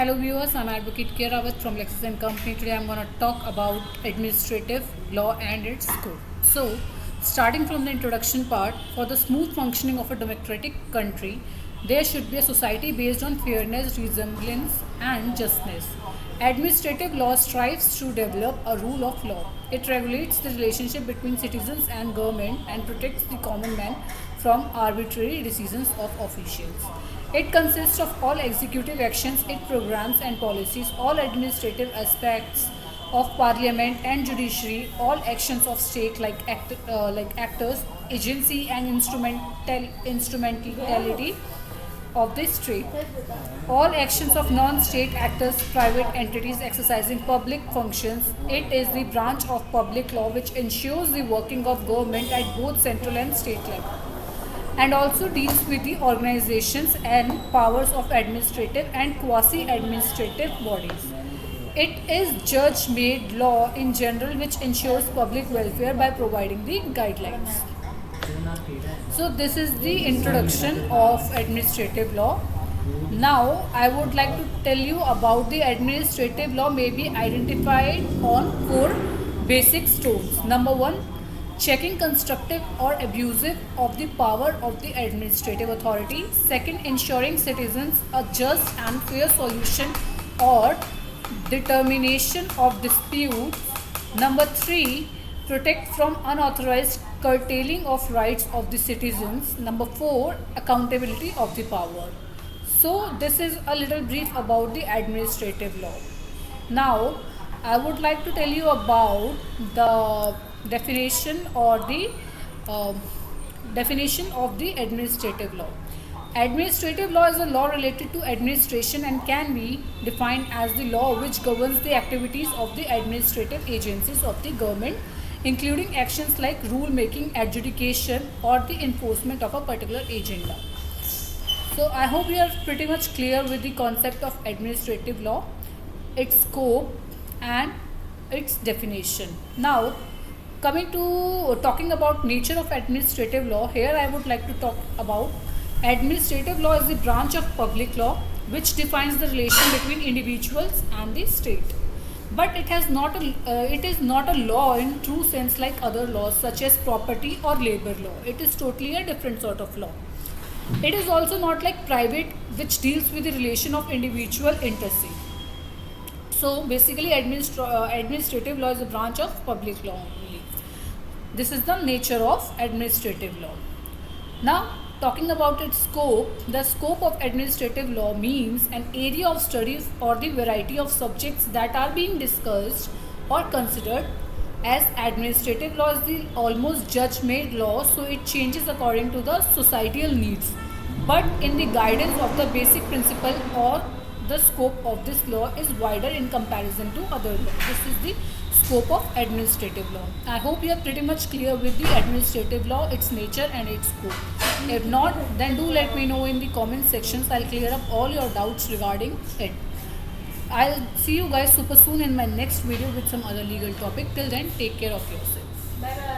Hello viewers, I'm Advocate Kirawat from Lexis and Company. Today I'm going to talk about administrative law and its scope. So, starting from the introduction part, for the smooth functioning of a democratic country, there should be a society based on fairness, resemblance, and justness. Administrative law strives to develop a rule of law. It regulates the relationship between citizens and government and protects the common man from arbitrary decisions of officials. It consists of all executive actions, its programs and policies, all administrative aspects of parliament and judiciary, all actions of state like actors, agency and instrumentality of the state, all actions of non-state actors, private entities exercising public functions. It is the branch of public law which ensures the working of government at both central and state level, and also deals with the organizations and powers of administrative and quasi-administrative bodies. It is judge-made law in general which ensures public welfare by providing the guidelines. So this is the introduction of administrative law. Now I would like to tell you about the administrative law may be identified on four basic stones. Number one, checking constructive or abusive of the power of the administrative authority. Second, ensuring citizens a just and fair solution or determination of disputes. Number three, protect from unauthorized curtailing of rights of the citizens. Number four, accountability of the power. So this is a little brief about the administrative law. Now I would like to tell you about the definition or the definition of the administrative law. Administrative law is a law related to administration and can be defined as the law which governs the activities of the administrative agencies of the government, including actions like rule making, adjudication, or the enforcement of a particular agenda. So I hope you are pretty much clear with the concept of administrative law, its scope, and its definition. Now, coming to talking about nature of administrative law, here I would like to talk about administrative law is the branch of public law which defines the relation between individuals and the state. But it is not a law in true sense like other laws such as property or labor law. It is totally a different sort of law. It is also not like private, which deals with the relation of individual interest. So basically administrative law is a branch of public law only. This is the nature of administrative law. Now talking about its scope, the scope of administrative law means an area of study or the variety of subjects that are being discussed or considered. As administrative law is the almost judge-made law, so it changes according to the societal needs. But in the guidance of the basic principle or the scope of this law is wider in comparison to other laws. This is the scope of administrative law. I hope you are pretty much clear with the administrative law, its nature and its scope. If not, then do let me know in the comment sections. I'll clear up all your doubts regarding it. I'll see you guys super soon in my next video with some other legal topic. Till then, take care of yourself. Bye bye.